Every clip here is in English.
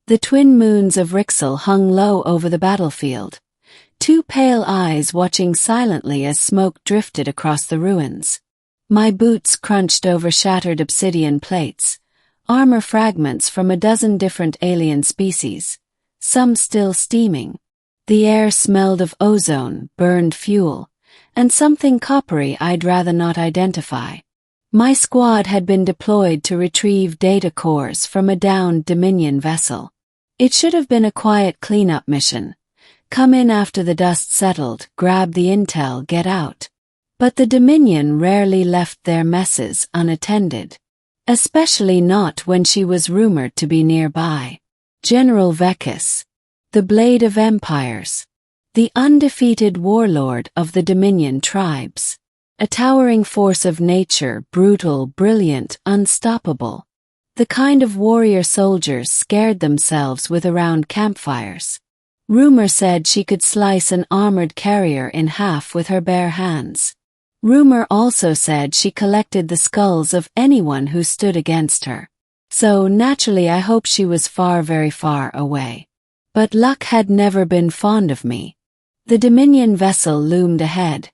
The twin moons of Rixel hung low over the battlefield, two pale eyes watching silently as smoke drifted across the ruins. My boots crunched over shattered obsidian plates, armor fragments from a dozen different alien species, some still steaming. The air smelled of ozone, burned fuel, and something coppery I'd rather not identify. My squad had been deployed to retrieve data cores from a downed Dominion vessel. It should have been a quiet cleanup mission. Come in after the dust settled, grab the intel, get out. But the Dominion rarely left their messes unattended. Especially not when she was rumored to be nearby. General Vekas, the Blade of Empires, the undefeated warlord of the Dominion tribes. A towering force of nature, brutal, brilliant, unstoppable. The kind of warrior soldiers scared themselves with around campfires. Rumor said she could slice an armored carrier in half with her bare hands. Rumor also said she collected the skulls of anyone who stood against her. So naturally I hoped she was very far away. But luck had never been fond of me. The Dominion vessel loomed ahead,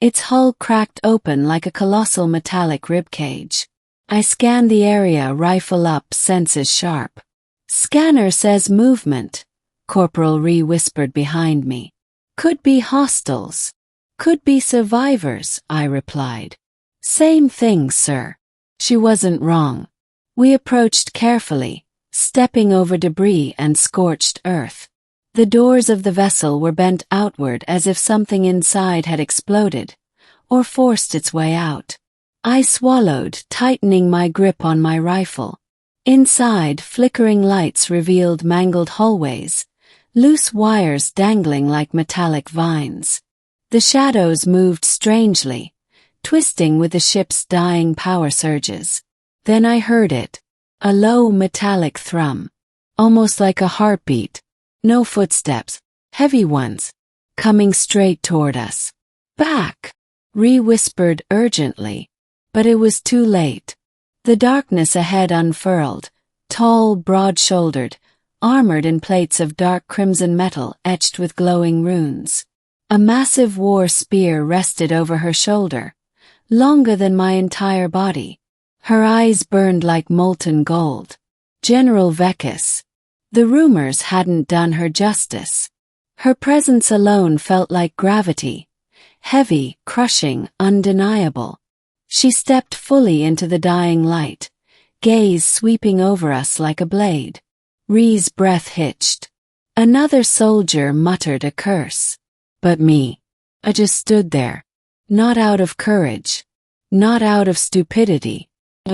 its hull cracked open like a colossal metallic ribcage. I scanned the area, rifle up, senses sharp. Scanner says movement, Corporal Ree whispered behind me. Could be hostiles. Could be survivors, I replied. Same thing, sir. She wasn't wrong. We approached carefully, stepping over debris and scorched earth. The doors of the vessel were bent outward as if something inside had exploded, or forced its way out. I swallowed, tightening my grip on my rifle. Inside, flickering lights revealed mangled hallways, loose wires dangling like metallic vines. The shadows moved strangely, twisting with the ship's dying power surges. Then I heard it, a low metallic thrum, almost like a heartbeat. No footsteps, heavy ones, coming straight toward us. Back, Ree whispered urgently, but it was too late. The darkness ahead unfurled, tall, broad-shouldered, armored in plates of dark crimson metal etched with glowing runes. A massive war spear rested over her shoulder, longer than my entire body. Her eyes burned like molten gold. General Vekas. The rumors hadn't done her justice. Her presence alone felt like gravity, heavy, crushing, undeniable. She stepped fully into the dying light, gaze sweeping over us like a blade. Ree's breath hitched. Another soldier muttered a curse. But me. I just stood there. Not out of courage. Not out of stupidity.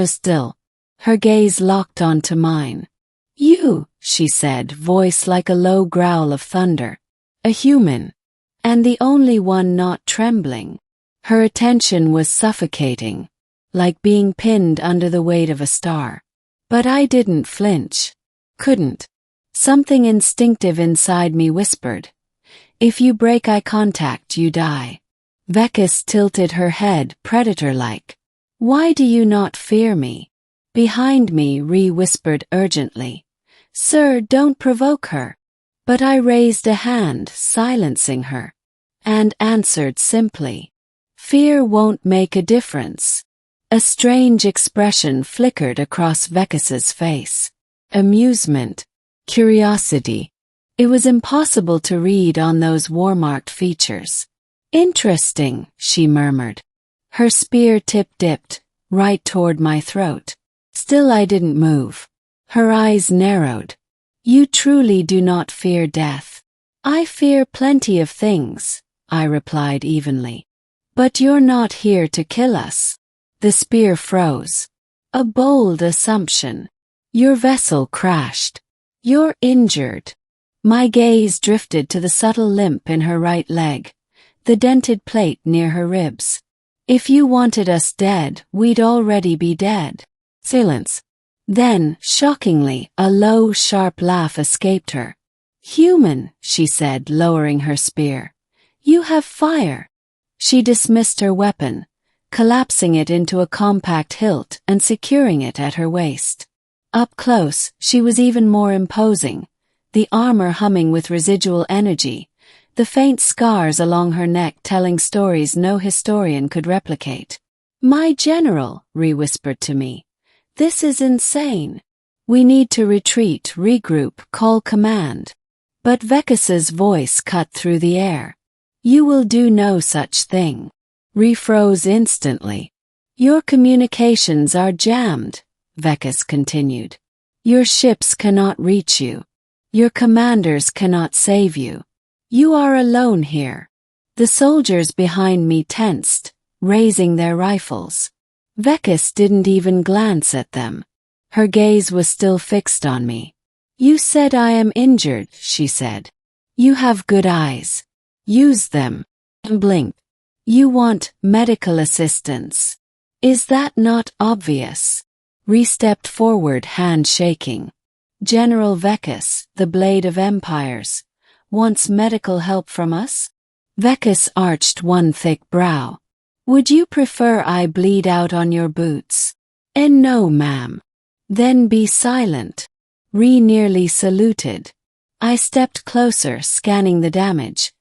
Still. Her gaze locked onto mine. You, she said, voice like a low growl of thunder. A human. And the only one not trembling. Her attention was suffocating, like being pinned under the weight of a star. But I didn't flinch. Couldn't. Something instinctive inside me whispered, if you break eye contact, you die. Vekas tilted her head, predator-like. Why do you not fear me? Behind me, Ree whispered urgently. Sir, don't provoke her. But I raised a hand, silencing her, and answered simply. Fear won't make a difference. A strange expression flickered across Vekas's face. Amusement. Curiosity. It was impossible to read on those war-marked features. Interesting, she murmured. Her spear tip dipped, right toward my throat. Still I didn't move. Her eyes narrowed. You truly do not fear death. I fear plenty of things, I replied evenly. But you're not here to kill us. The spear froze. A bold assumption. Your vessel crashed. You're injured. My gaze drifted to the subtle limp in her right leg, the dented plate near her ribs. If you wanted us dead, we'd already be dead. Silence. Then, shockingly, a low, sharp laugh escaped her. Human, she said, lowering her spear. You have fire. She dismissed her weapon, collapsing it into a compact hilt and securing it at her waist. Up close, she was even more imposing, the armor humming with residual energy, the faint scars along her neck telling stories no historian could replicate. "My general," Ree whispered to me. "This is insane. We need to retreat, regroup, call command." But Vekas's voice cut through the air. "You will do no such thing." Ree froze instantly. "Your communications are jammed," Vekas continued. "Your ships cannot reach you. Your commanders cannot save you. You are alone here." The soldiers behind me tensed, raising their rifles. Vekas didn't even glance at them. Her gaze was still fixed on me. "You said I am injured," she said. "You have good eyes. Use them." And blinked. "You want medical assistance. Is that not obvious?" Ree stepped forward, hand shaking. "General Vekas, the blade of empires, wants medical help from us?" Vekas arched one thick brow. "Would you prefer I bleed out on your boots?" No, ma'am." "Then be silent." Ree nearly saluted. I stepped closer, scanning the damage.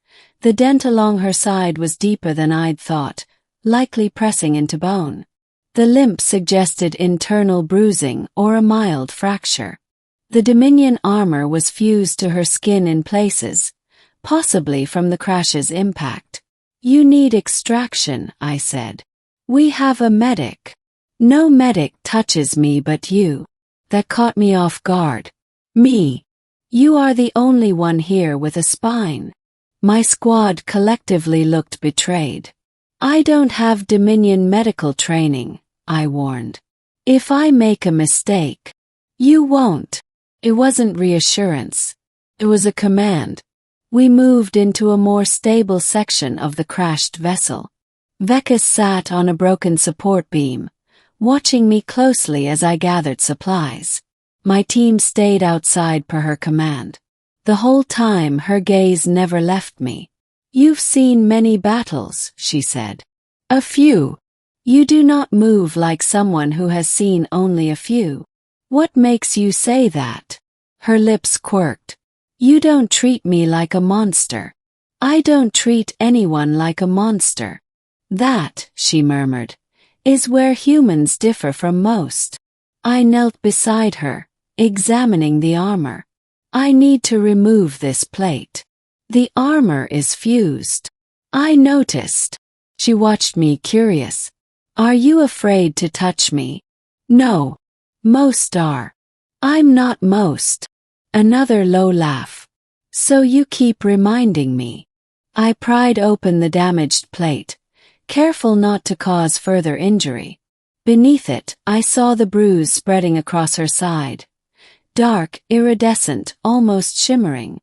The dent along her side was deeper than I'd thought, likely pressing into bone. The limp suggested internal bruising or a mild fracture. The Dominion armor was fused to her skin in places, possibly from the crash's impact. "You need extraction," I said. "We have a medic." "No medic touches me but you." That caught me off guard. "Me? You are the only one here with a spine." My squad collectively looked betrayed. "I don't have Dominion medical training," I warned. "If I make a mistake, you won't." It wasn't reassurance. It was a command. We moved into a more stable section of the crashed vessel. Vekas sat on a broken support beam, watching me closely as I gathered supplies. My team stayed outside per her command. The whole time her gaze never left me. "You've seen many battles," she said. "A few. You do not move like someone who has seen only a few." "What makes you say that?" Her lips quirked. "You don't treat me like a monster." "I don't treat anyone like a monster." "That," she murmured, "is where humans differ from most." I knelt beside her, examining the armor. "I need to remove this plate. The armor is fused." I noticed. She watched me, curious. "Are you afraid to touch me?" "No. Most are." "I'm not most." Another low laugh. "So you keep reminding me." I pried open the damaged plate, careful not to cause further injury. Beneath it, I saw the bruise spreading across her side. Dark, iridescent, almost shimmering.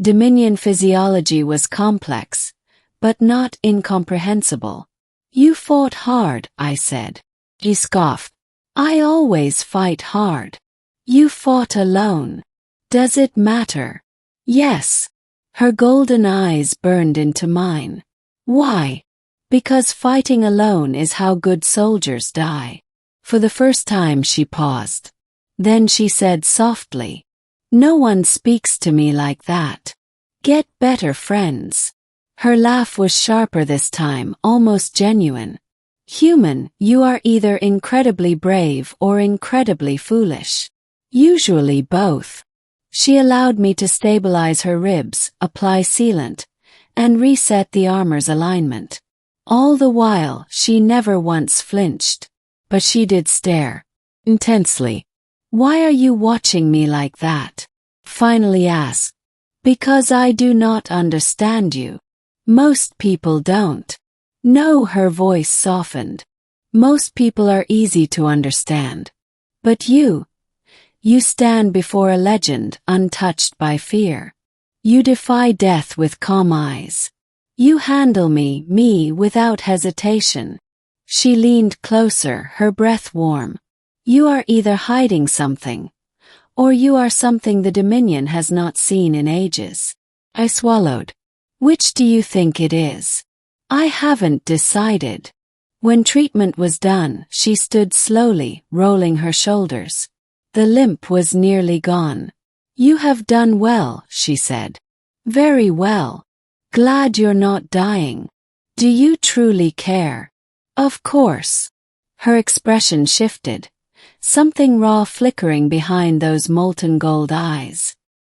Dominion physiology was complex, but not incomprehensible. "You fought hard," I said. He scoffed. "I always fight hard." "You fought alone. Does it matter?" "Yes." Her golden eyes burned into mine. "Why?" "Because fighting alone is how good soldiers die." For the first time she paused. Then she said softly, "No one speaks to me like that. Get better friends." Her laugh was sharper this time, almost genuine. "Human, you are either incredibly brave or incredibly foolish. Usually both." She allowed me to stabilize her ribs, apply sealant, and reset the armor's alignment. All the while, she never once flinched. But she did stare. Intensely. "Why are you watching me like that?" finally asked. "Because I do not understand you. Most people don't." "No," her voice softened. "Most people are easy to understand. But you stand before a legend untouched by fear. You defy death with calm eyes. You handle me without hesitation." She leaned closer, her breath warm. "You are either hiding something, or you are something the Dominion has not seen in ages." I swallowed. "Which do you think it is?" "I haven't decided." When treatment was done, she stood slowly, rolling her shoulders. The limp was nearly gone. "You have done well," she said. "Very well. Glad you're not dying. Do you truly care?" "Of course." Her expression shifted, something raw flickering behind those molten gold eyes.